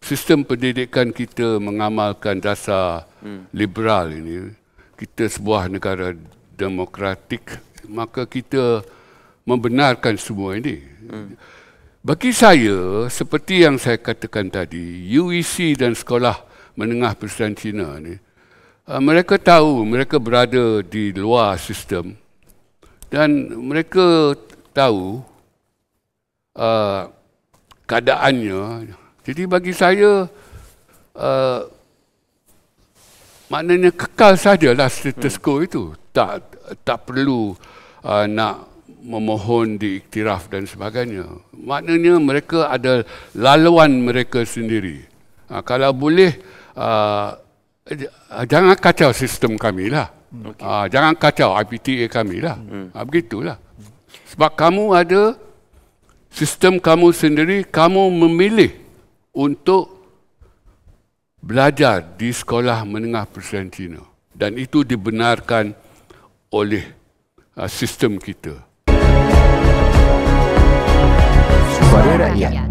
sistem pendidikan kita mengamalkan dasar liberal ini, kita sebuah negara demokratik, maka kita membenarkan semua ini. Bagi saya, seperti yang saya katakan tadi, UEC dan Sekolah Menengah Persatuan Cina ni, mereka tahu mereka berada di luar sistem dan mereka tahu keadaannya. Jadi bagi saya, maknanya kekal sajalah status quo itu. Tak perlu nak memohon diiktiraf dan sebagainya. Maknanya mereka ada laluan mereka sendiri. Kalau boleh, jangan kacau sistem kami lah. Jangan kacau IPTA kami lah. Begitulah. Sebab kamu ada sistem kamu sendiri, kamu memilih untuk belajar di Sekolah Menengah Persatuan Cina. Dan itu dibenarkan oleh sistem kita. Suara Rakyat.